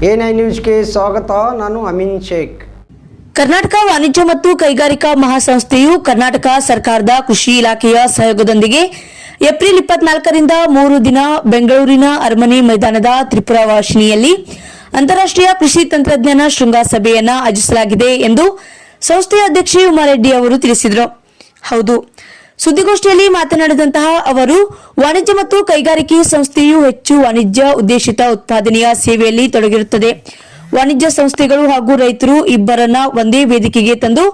A9 ನ್ಯೂಸ್ಗೆ ಸ್ವಾಗತ. ನಾನು ಅಮೀನ್ ಶೇಖ್. ಕರ್ನಾಟಕ ವಾಣಿಜ್ಯ ಮತ್ತು ಕೈಗಾರಿಕಾ ಮಹಾಸಂಸ್ಥೆಯು ಕರ್ನಾಟಕ ಸರ್ಕಾರದ ಕೃಷಿ ಇಲಾಖೆಯ ಸಹಯೋಗದೊಂದಿಗೆ ಏಪ್ರಿಲ್ 24ರಿಂದ 3 ದಿನ ಬೆಂಗಳೂರಿನ ಅರಮನೆ ಮೈದಾನದ ತ್ರಿಪುರ ವಾಹಿನಿಯಲ್ಲಿ ಅಂತಾರಾಷ್ಟ್ರೀಯ ಕೃಷಿ ತಂತ್ರಜ್ಞಾನ ಶೃಂಗಸಭೆಯನ್ನು ಆಯೋಜಿಸಲಾಗಿದೆ ಎಂದು ಸಂಸ್ಥೆಯ ಅಧ್ಯಕ್ಷೆ ಉಮಾರೆಡ್ಡಿ ಅವರು ತಿಳಿಸಿದರು. ಹೌದು, ಸುದ್ದಿಗೋಷ್ಠಿಯಲ್ಲಿ ಮಾತನಾಡಿದಂತಹ ಅವರು, ವಾಣಿಜ್ಯ ಮತ್ತು ಕೈಗಾರಿಕೆ ಸಂಸ್ಥೆಯು ಹೆಚ್ಚು ವಾಣಿಜ್ಯ ಉದ್ದೇಶಿತ ಉತ್ಪಾದನೆಯ ಸೇವೆಯಲ್ಲಿ ತೊಡಗಿರುತ್ತದೆ. ವಾಣಿಜ್ಯ ಸಂಸ್ಥೆಗಳು ಹಾಗೂ ರೈತರು ಇಬ್ಬರನ್ನ ಒಂದೇ ವೇದಿಕೆಗೆ ತಂದು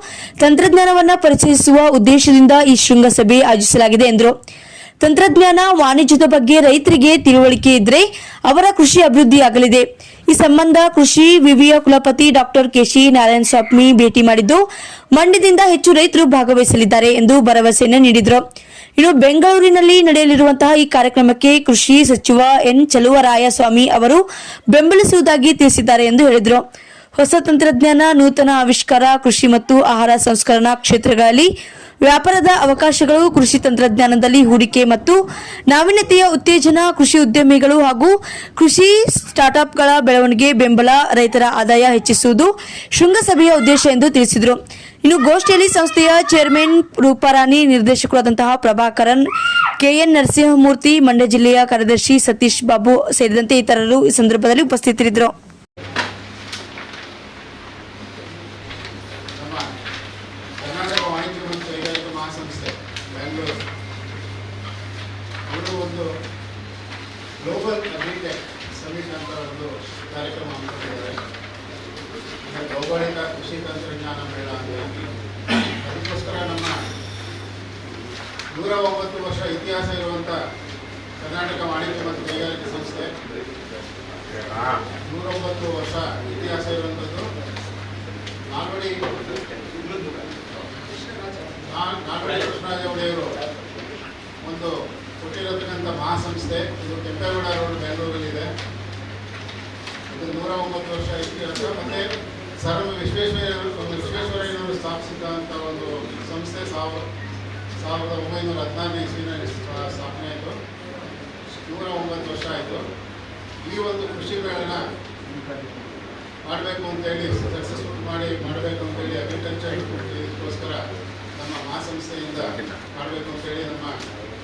ತಂತ್ರಜ್ಞಾನವನ್ನು ಪರಿಚಯಿಸುವ ಉದ್ದೇಶದಿಂದ ಈ ಶೃಂಗಸಭೆ ಆಯೋಜಿಸಲಾಗಿದೆ ಎಂದರು. ತಂತ್ರಜ್ಞಾನ ವಾಣಿಜ್ಯದ ಬಗ್ಗೆ ರೈತರಿಗೆ ತಿಳುವಳಿಕೆ ಇದ್ದರೆ ಅವರ ಕೃಷಿ ಅಭಿವೃದ್ಧಿಯಾಗಲಿದೆ. ಈ ಸಂಬಂಧ ಕೃಷಿ ವಿವಿಯ ಕುಲಪತಿ ಡಾಕ್ಟರ್ ಕೆಶಿ ನಾರಾಯಣ ಸ್ವಾಮಿ ಭೇಟಿ ಮಾಡಿದ್ದು, ಮಂಡ್ಯದಿಂದ ಹೆಚ್ಚು ರೈತರು ಭಾಗವಹಿಸಲಿದ್ದಾರೆ ಎಂದು ಭರವಸೆಯನ್ನು ನೀಡಿದರು. ಇನ್ನು ಬೆಂಗಳೂರಿನಲ್ಲಿ ನಡೆಯಲಿರುವಂತಹ ಈ ಕಾರ್ಯಕ್ರಮಕ್ಕೆ ಕೃಷಿ ಸಚಿವ ಎನ್ ಚಲುವರಾಯಸ್ವಾಮಿ ಅವರು ಬೆಂಬಲಿಸುವುದಾಗಿ ತಿಳಿಸಿದ್ದಾರೆ ಎಂದು ಹೇಳಿದರು. ಹೊಸ ತಂತ್ರಜ್ಞಾನ, ನೂತನ ಆವಿಷ್ಕಾರ, ಕೃಷಿ ಮತ್ತು ಆಹಾರ ಸಂಸ್ಕರಣಾ ಕ್ಷೇತ್ರಗಳಲ್ಲಿ ವ್ಯಾಪಾರದ ಅವಕಾಶಗಳು, ಕೃಷಿ ತಂತ್ರಜ್ಞಾನದಲ್ಲಿ ಹೂಡಿಕೆ ಮತ್ತು ನಾವೀನ್ಯತೆಯ ಉತ್ತೇಜನ, ಕೃಷಿ ಉದ್ಯಮಿಗಳು ಹಾಗೂ ಕೃಷಿ ಸ್ಟಾರ್ಟ್ಅಪ್ಗಳ ಬೆಳವಣಿಗೆ ಬೆಂಬಲ, ರೈತರ ಆದಾಯ ಹೆಚ್ಚಿಸುವುದು ಶೃಂಗಸಭೆಯ ಉದ್ದೇಶ ಎಂದು ತಿಳಿಸಿದರು. ಇನ್ನು ಗೋಷ್ಠಿಯಲ್ಲಿ ಸಂಸ್ಥೆಯ ಚೇರ್ಮನ್ ರೂಪಾರಾಣಿ, ನಿರ್ದೇಶಕರಾದಂತಹ ಪ್ರಭಾಕರನ್, ಕೆಎನ್ ನರಸಿಂಹಮೂರ್ತಿ, ಮಂಡ್ಯ ಜಿಲ್ಲೆಯ ಕಾರ್ಯದರ್ಶಿ ಸತೀಶ್ ಬಾಬು ಸೇರಿದಂತೆ ಇತರರು ಈ ಸಂದರ್ಭದಲ್ಲಿ ಉಪಸ್ಥಿತರಿದ್ದರು. ಕರ್ನಾಟಕ ವಾಣಿಜ್ಯ ಮತ್ತು ಕೈಗಾರಿಕಾ ಮಹಾಸಂಸ್ಥೆ ಬೆಂಗಳೂರು ಅವರು ಒಂದು ಗ್ಲೋಬಲ್ ಅಗ್ರಿಟೆಕ್ ಸಮಿಟ್ ಅಂತ ಒಂದು ಕಾರ್ಯಕ್ರಮ ಹಮ್ಮಿಕೊಂಡಿದ್ದಾರೆ. ಭೌಗೋಳಿಕ ಕೃಷಿ ತಂತ್ರಜ್ಞಾನ ಮೇಳ ಅಂತ. ಅದಕ್ಕೋಸ್ಕರ ನಮ್ಮ 109 ವರ್ಷ ಇತಿಹಾಸ ಇರುವಂಥ ಕರ್ನಾಟಕ ವಾಣಿಜ್ಯ ಮತ್ತು ಕೈಗಾರಿಕಾ ಸಂಸ್ಥೆ 109 ವರ್ಷ ಇತಿಹಾಸ ಇರುವಂಥದ್ದು. ನಾಲ್ವಡಿ ಕೃಷ್ಣರಾಜ ಒಡೆಯರು ಒಂದು ಕೊಟ್ಟಿರತಕ್ಕಂಥ ಮಹಾಸಂಸ್ಥೆ. ಇದು ಕೆಂಪೇಗೌಡ ರೋಡ್ ಬೆಂಗಳೂರಲ್ಲಿದೆ. ಇದು 109 ವರ್ಷ ಇತಿಹಾಸ. ಮತ್ತು ಸರ್ ವಿಶ್ವೇಶ್ವರಯ್ಯನವರು ಸ್ಥಾಪಿಸಿದಂಥ ಒಂದು ಸಂಸ್ಥೆ 1916ನೇ ಇಸ್ವಿನಲ್ಲಿ ಸ್ಥಾಪನೆ ಆಯಿತು. 109 ವರ್ಷ ಆಯಿತು. ಈ ಒಂದು ಕೃಷಿ ಮೇಳನ ಮಾಡಬೇಕು ಅಂತೇಳಿ, ಸಕ್ಸಸ್ಫುಲ್ ಮಾಡಬೇಕು ಅಂತೇಳಿ ಅಗ್ರಿಕಲ್ಚರ್ ಇದಕ್ಕೋಸ್ಕರ ನಮ್ಮ ಮಹಾಸಂಸ್ಥೆಯಿಂದ ಮಾಡಬೇಕು ಅಂತೇಳಿ ನಮ್ಮ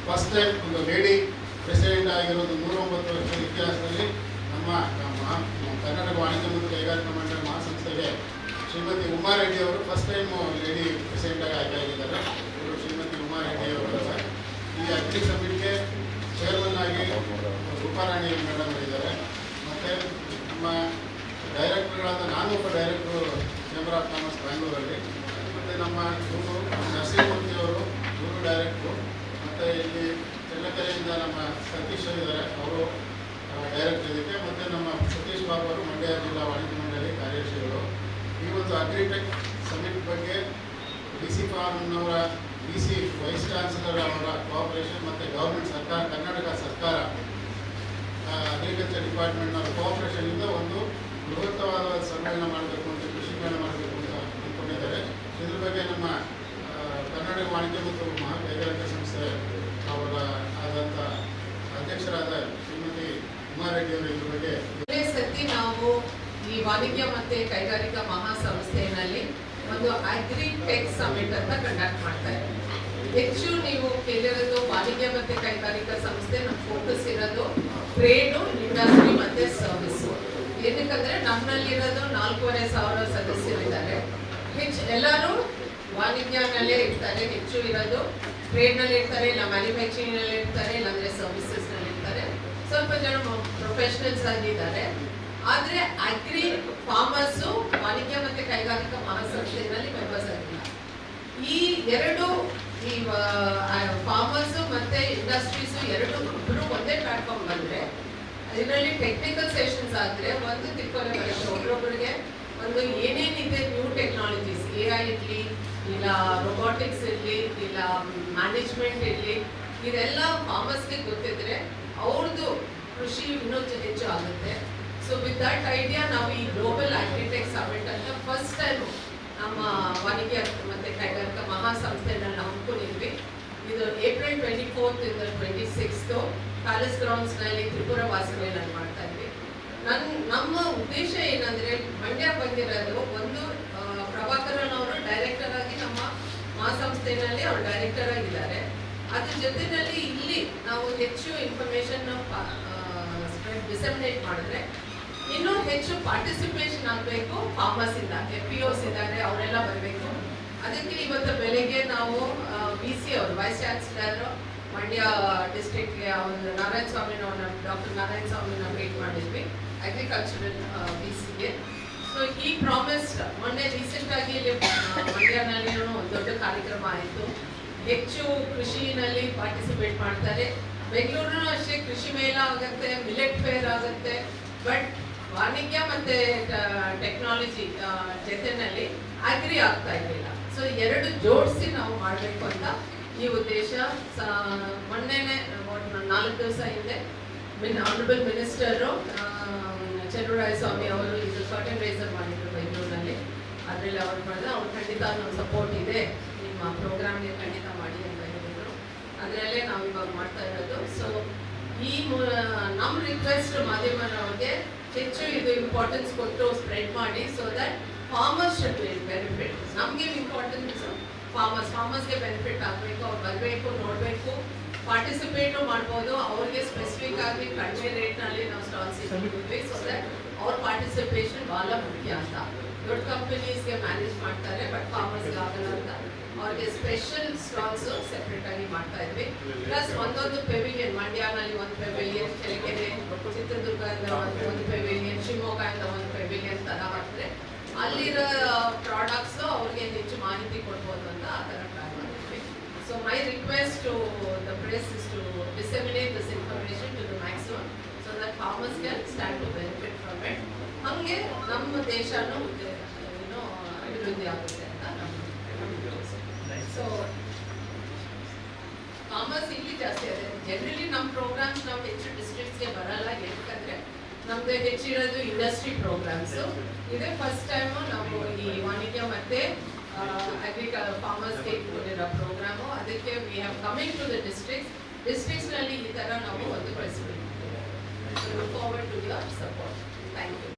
ಫಸ್ಟ್ ಟೈಮ್ ಒಂದು ಲೇಡಿ ಪ್ರೆಸಿಡೆಂಟ್ ಆಗಿರೋದು 109 ವರ್ಷದ ಇತಿಹಾಸದಲ್ಲಿ ನಮ್ಮ ಕರ್ನಾಟಕ ವಾಣಿಜ್ಯ ಮತ್ತು ಕೈಗಾರಿಕಾ ಮಂಡಳಿ ಮಹಾಸಂಸ್ಥೆಗೆ ಶ್ರೀಮತಿ ಉಮಾರೆಡ್ಡಿ ಅವರು ಫಸ್ಟ್ ಟೈಮ್ ಲೇಡಿ ಪ್ರೆಸಿಡೆಂಟಾಗಿ ಆಯ್ಕೆಯಾಗಿದ್ದಾರೆ. ಇವರು ಶ್ರೀಮತಿ ಉಮಾರೆಡ್ಡಿ ಅವರು ಈ ಅಗ್ರಿ ಸಮಿಟ್ಗೆ ಚೇರ್ಮನ್ ಆಗಿ ರೂಪಾರಾಣಿ ಮೇಡಮ್ ಇದ್ದಾರೆ. ಮತ್ತು ನಮ್ಮ ಡೈರೆಕ್ಟರ್ಗಳಾದ ನಾನು ಒಬ್ಬ ಡೈರೆಕ್ಟ್ರು ಚೇಂಬರ್ ಆಫ್ ಕಾಮರ್ಸ್ ಬೆಂಗಳೂರಲ್ಲಿ. ಮತ್ತು ನಮ್ಮ ಇವರು ನರಸಿಂಹಮೂರ್ತಿ ಅವರು ಇವರು ಡೈರೆಕ್ಟ್ರು. ಮತ್ತು ಇಲ್ಲಿ ಚಳ್ಳಕೆರೆಯಿಂದ ನಮ್ಮ ಸತೀಶ್ ಇದ್ದಾರೆ, ಅವರು ಡೈರೆಕ್ಟರ್ ಇದಕ್ಕೆ. ಮತ್ತು ನಮ್ಮ ಸತೀಶ್ ಬಾಬು ಅವರು ಮಂಡ್ಯ ಜಿಲ್ಲಾ ವಾಣಿಜ್ಯ ಮಂಡಳಿ ಕಾರ್ಯದರ್ಶಿಗಳು. ಈ ಒಂದು ಅಗ್ರಿಟೆಕ್ ಸಮಿಟ್ ಬಗ್ಗೆ DC ಫಾರ್ಮ್ನವರ DC ವೈಸ್ ಚಾನ್ಸಲರ್ ಅವರ ಕೋಆಪರೇಷನ್ ಮತ್ತು ಗೌರ್ಮೆಂಟ್ ಸರ್ಕಾರ, ಕರ್ನಾಟಕ ಸರ್ಕಾರ ಅಗ್ರಿಕಲ್ಚರ್ ಡಿಪಾರ್ಟ್ಮೆಂಟ್ನವರ ಕೋಆಪರೇಷನಿಂದ ಒಂದು ಬೃಹತ್ತವಾದ ಸಮ್ಮೇಳನ ಮಾಡಬೇಕು ಅಂತ, ಕೃಷಿ ಮೇಳ ಮಾಡಬೇಕು ಅಂತ ಅಂದ್ಕೊಂಡಿದ್ದಾರೆ. ಇದ್ರ ಬಗ್ಗೆ ನಮ್ಮ ಕರ್ನಾಟಕ ವಾಣಿಜ್ಯ ಮತ್ತು ಕೈಗಾರಿಕಾ ಸಂಸ್ಥೆ ಅವರ ಆದಂಥ ಅಧ್ಯಕ್ಷರಾದ ಶ್ರೀಮತಿ ಉಮಾರೆಡ್ಡಿ ಅವರು ಇದ್ರ ಬಗ್ಗೆ ಸತಿ ನಾವು ಈ ವಾಣಿಜ್ಯ ಮತ್ತು ಕೈಗಾರಿಕಾ ಮಹಾಸಂಸ್ಥೆಯಲ್ಲಿ ಒಂದು ಅಗ್ರಿಟೆಕ್ ಸಮಿಟ್ ಅಂತ ಕಂಡಕ್ಟ್ ಮಾಡ್ತಾ ಇದ್ದೀವಿ. ಹೆಚ್ಚು ನೀವು ಕೇಳಿರೋದು ವಾಣಿಜ್ಯ ಮತ್ತು ಕೈಗಾರಿಕಾ ಸಂಸ್ಥೆ. ನಮ್ಮ ಫೋಕಸ್ ಇರೋದು ಟ್ರೇಡು, ಇಂಡಸ್ಟ್ರಿ ಮತ್ತು ಸರ್ವಿಸು. ಏನಕ್ಕಂದ್ರೆ ನಮ್ಮಲ್ಲಿರೋದು 4,500 ಸದಸ್ಯರಿದ್ದಾರೆ. ಎಲ್ಲರೂ ವಾಣಿಜ್ಯನಲ್ಲೇ ಇರ್ತಾರೆ, ಹೆಚ್ಚು ಇರೋದು ಟ್ರೇಡ್ನಲ್ಲಿ ಇರ್ತಾರೆ, ಇಲ್ಲ ಮ್ಯಾನುಫ್ಯಾಕ್ಚರಿಂಗ್ನಲ್ಲಿ ಇರ್ತಾರೆ, ಇಲ್ಲಾಂದರೆ ಸರ್ವಿಸಸ್ನಲ್ಲಿ ಇರ್ತಾರೆ. ಸ್ವಲ್ಪ ಜನ ಪ್ರೊಫೆಷನಲ್ಸ್ ಆಗಿದ್ದಾರೆ. ಆದರೆ ಅಗ್ರಿ ಫಾರ್ಮರ್ಸು ವಾಣಿಜ್ಯ ಮತ್ತು ಕೈಗಾರಿಕಾ ಮಹಾಸಂಸ್ಥೆಯಲ್ಲಿ ಮೆಂಬರ್ಸ್ ಆಗಿಲ್ಲ. ಈ ಎರಡು, ಈ ಫಾರ್ಮರ್ಸು ಮತ್ತು ಇಂಡಸ್ಟ್ರೀಸು ಇಬ್ಬರು ಒಂದೇ ಪ್ಲಾಟ್ಫಾರ್ಮ್ ಬಂದರೆ ಇದರಲ್ಲಿ ಟೆಕ್ನಿಕಲ್ ಸೆಷನ್ಸ್ ಆದರೆ ಒಂದು ತಿಳ್ಕೊಳ್ಳೆ ಬರುತ್ತೆ. ಒಬ್ಬರೊಬ್ಬರಿಗೆ ಒಂದು ಏನೇನಿದೆ ನ್ಯೂ ಟೆಕ್ನಾಲಜೀಸ್, AI ಇರಲಿ, ಇಲ್ಲ ರೋಬೋಟಿಕ್ಸ್ ಇರಲಿ, ಇಲ್ಲ ಮ್ಯಾನೇಜ್ಮೆಂಟ್ ಇರಲಿ, ಇದೆಲ್ಲ ಫಾರ್ಮರ್ಸ್ಗೆ ಗೊತ್ತಿದ್ರೆ ಅವ್ರದ್ದು ಕೃಷಿ ಇನ್ನೂ ಹೆಚ್ಚು ಆಗುತ್ತೆ. ಸೊ ವಿತ್ ದಟ್ ಐಡಿಯಾ ನಾವು ಈ ಗ್ಲೋಬಲ್ ಅಗ್ರಿಟೆಕ್ ಸಮಿಟ್ ಅಂತ ಫಸ್ಟ್ ಟೈಮ್ ನಮ್ಮ ವಾಣಿಜ್ಯ ಮತ್ತು ಕೈಗಾರಿಕಾ ಮಹಾಸಂಸ್ಥೆನ ನಾವು ಹಮ್ಮಿಕೊಂಡಿದ್ವಿ. ಇದು ಏಪ್ರಿಲ್ 24 ಇಂದ 26 ಪ್ಯಾಲೇಸ್ ಗ್ರೌಂಡ್ಸ್ನಲ್ಲಿ ತ್ರಿಪುರ ವಾಸನೆಯಲ್ಲಿ ಮಾಡ್ತಾ ಇದ್ವಿ. ನಮ್ಮ ಉದ್ದೇಶ ಏನಂದ್ರೆ ಮಂಡ್ಯ ಬಂದಿರೋದು ಒಂದು ಪ್ರಭಾಕರನ್ ಅವರು ಡೈರೆಕ್ಟರ್ ಆಗಿ ನಮ್ಮ ಮಹಾಸಂಸ್ಥೆಯಲ್ಲಿ ಅವರು ಡೈರೆಕ್ಟರ್ ಆಗಿದ್ದಾರೆ. ಅದ್ರ ಜೊತೆಯಲ್ಲಿ ಇಲ್ಲಿ ನಾವು ಹೆಚ್ಚು ಇನ್ಫಾರ್ಮೇಶನ್ ಡಿಸಮಿನೇಟ್ ಮಾಡಿದ್ರೆ ಇನ್ನೂ ಹೆಚ್ಚು ಪಾರ್ಟಿಸಿಪೇಷನ್ ಆಗಬೇಕು. ಫಾರ್ಮರ್ಸ್ ಇಂದ FPOs ಇದ್ದಾರೆ, ಅವರೆಲ್ಲ ಬರಬೇಕು. ಅದಕ್ಕೆ ಇವತ್ತು ಬೆಳಿಗ್ಗೆ ನಾವು VC ಅವರು ವೈಸ್ ಚಾನ್ಸಲರ್ ಮಂಡ್ಯ ಡಿಸ್ಟ್ರಿಕ್ಟ್ಗೆ ಒಂದು ನಾರಾಯಣ ಸ್ವಾಮಿನವ್ರನ್ನ ಡಾಕ್ಟರ್ ನಾರಾಯಣ ಸ್ವಾಮಿನ ಮೀಟ್ ಮಾಡಿದ್ವಿ ಅಗ್ರಿಕಲ್ಚರಲ್ VCಗೆ. ಸೊ ಈ ಪ್ರಾಮಿಸ್ ಮೊನ್ನೆ ರೀಸೆಂಟ್ ಆಗಿ ಇಲ್ಲಿ ಮಂಡ್ಯನಲ್ಲಿ ಒಂದು ದೊಡ್ಡ ಕಾರ್ಯಕ್ರಮ ಆಯಿತು. ಹೆಚ್ಚು ಕೃಷಿನಲ್ಲಿ ಪಾರ್ಟಿಸಿಪೇಟ್ ಮಾಡ್ತಾರೆ. ಬೆಂಗಳೂರು ಅಷ್ಟೇ ಕೃಷಿ ಮೇಳ ಆಗುತ್ತೆ, ಮಿಲೆಟ್ ಫೇರ್ ಆಗುತ್ತೆ. ಬಟ್ ವಾಣಿಜ್ಯ ಮತ್ತೆ ಟೆಕ್ನಾಲಜಿ ಜೊತೆನಲ್ಲಿ ಅಗ್ರಿ ಆಗ್ತಾ ಇರಲಿಲ್ಲ. ಸೊ ಎರಡು ಜೋಡಿಸಿ ನಾವು ಮಾಡಬೇಕು ಅಂತ ಈ ಉದ್ದೇಶ. ಮೊನ್ನೆನೆ 4 ದಿವಸ ಹಿಂದೆ ಆನರಬಲ್ ಮಿನಿಸ್ಟರು ಚಲುವರಾಯಸ್ವಾಮಿ ಅವರು ಇದು ಕರ್ಟನ್ ರೈಸರ್ ಮಾಡಿದ್ರು ಬೆಂಗಳೂರಿನಲ್ಲಿ. ಅದರಲ್ಲಿ ಅವ್ರು ಮಾಡಿದ್ರೆ ಅವ್ರು ಖಂಡಿತ ನಮ್ಮ ಸಪೋರ್ಟ್ ಇದೆ, ನಿಮ್ಮ ಪ್ರೋಗ್ರಾಮ್ಗೆ ಖಂಡಿತ ಮಾಡಿ ಅಂತ ಹೇಳಿದ್ರು. ಅದರಲ್ಲೇ ನಾವು ಇವಾಗ ಮಾಡ್ತಾ ಇರೋದು. ಸೊ ಈ ನಮ್ಮ ರಿಕ್ವೆಸ್ಟ್ ಮಾಧ್ಯಮದವ್ರಿಗೆ ಹೆಚ್ಚು ಇದು ಇಂಪಾರ್ಟೆನ್ಸ್ ಕೊಟ್ಟು ಸ್ಪ್ರೆಡ್ ಮಾಡಿ, so that farmers should benefit. ನಮಗೆ ಇಂಪಾರ್ಟೆನ್ಸ್ ಫಾರ್ಮರ್ಸ್ಗೆ ಬೆನಿಫಿಟ್ ಆಗಬೇಕು, ಅವ್ರು ಬರಬೇಕು, ನೋಡಬೇಕು, ಪಾರ್ಟಿಸಿಪೇಟು ಮಾಡ್ಬೋದು. ಅವ್ರಿಗೆ ಸ್ಪೆಸಿಫಿಕ್ ಆಗಿ ಕಡಿಮೆ ರೇಟ್ನಲ್ಲಿ ನಾವು ಸ್ಟಾಲ್ಸ್ ಇಟ್ಟಿದ್ವಿ. ಸೊ ದಟ್ ಅವ್ರ ಪಾರ್ಟಿಸಿಪೇಷನ್ ಭಾಳ ಮುಖ್ಯ ಅಂತ. ದೊಡ್ಡ ಕಂಪನೀಸ್ಗೆ ಮ್ಯಾನೇಜ್ ಮಾಡ್ತಾರೆ, ಬಟ್ ಫಾರ್ಮರ್ಸ್ಗೆ ಆಗಲ್ಲ ಅಂತ ಅವ್ರಿಗೆ ಸ್ಪೆಷಲ್ ಸ್ಟಾಲ್ಸು ಸೆಪ್ರೇಟ್ ಆಗಿ ಮಾಡ್ತಾ ಇದ್ವಿ. ಪ್ಲಸ್ ಒಂದೊಂದು ಪೆವಿಲಿಯನ್, ಮಂಡ್ಯನಲ್ಲಿ ಒಂದು ಪೆವಿಲಿಯನ್, ಕೆಳಗೆರೆ ಚಿತ್ರದುರ್ಗದಿಂದ ಒಂದು ಪೆವಿಲಿಯನ್, ಶಿವಮೊಗ್ಗದಿಂದ ಒಂದು ಪೆವಿಲಿಯನ್ ಥರ ಹಾಕಿದ್ರೆ ಅಲ್ಲಿರೋ ಪ್ರಾಡಕ್ಟ್ಸು ಅವ್ರಿಗೆ ಹೆಚ್ಚು ಮಾಹಿತಿ ಕೊಡ್ಬೋದು ಅಂತ ಆ ಥರ ಟ್ರೈ ಮಾಡಿದ್ವಿ. So my request to the press is to disseminate this information to the maximum so that farmers can stand to benefit from it. ಹಾಗೆ ನಮ್ಮ ದೇಶನೂ ಏನೋ ಅಭಿವೃದ್ಧಿ ಆಗುತ್ತೆ ಅಂತ ನಮ್ಮ. ಸೊ ಫಾರ್ಮರ್ಸ್ ಇಲ್ಲಿ ಜಾಸ್ತಿ ಇದೆ. ಜನರಲಿ ನಮ್ಮ ಪ್ರೋಗ್ರಾಮ್ಸ್ ನಾವು ಹೆಚ್ಚು ಡಿಸ್ಟ್ರಿಕ್ಟ್ಸ್ಗೆ ಬರಲ್ಲ, ಯಾಕಂದರೆ ನಮ್ಮದು ಹೆಚ್ಚಿರೋದು ಇಂಡಸ್ಟ್ರಿ ಪ್ರೋಗ್ರಾಮ್ಸು. ಇದೇ ಫಸ್ಟ್ ಟೈಮು ನಾವು ಈ ವಾಣಿಜ್ಯ ಮತ್ತು ಫಾರ್ಮರ್ಸ್ಗೆ ಇಟ್ಕೊಂಡಿರೋ ಪ್ರೋಗ್ರಾಮು. ಅದಕ್ಕೆ we have coming to the ಡಿಸ್ಟ್ರಿಕ್ಟ್ಸ್ನಲ್ಲಿ ಈ ಥರ ನಾವು ಒಂದು ಪ್ರೆಸ್ ಮೀಟ್ ಮಾಡ್ತೀವಿ. Look forward to your support. Thank you.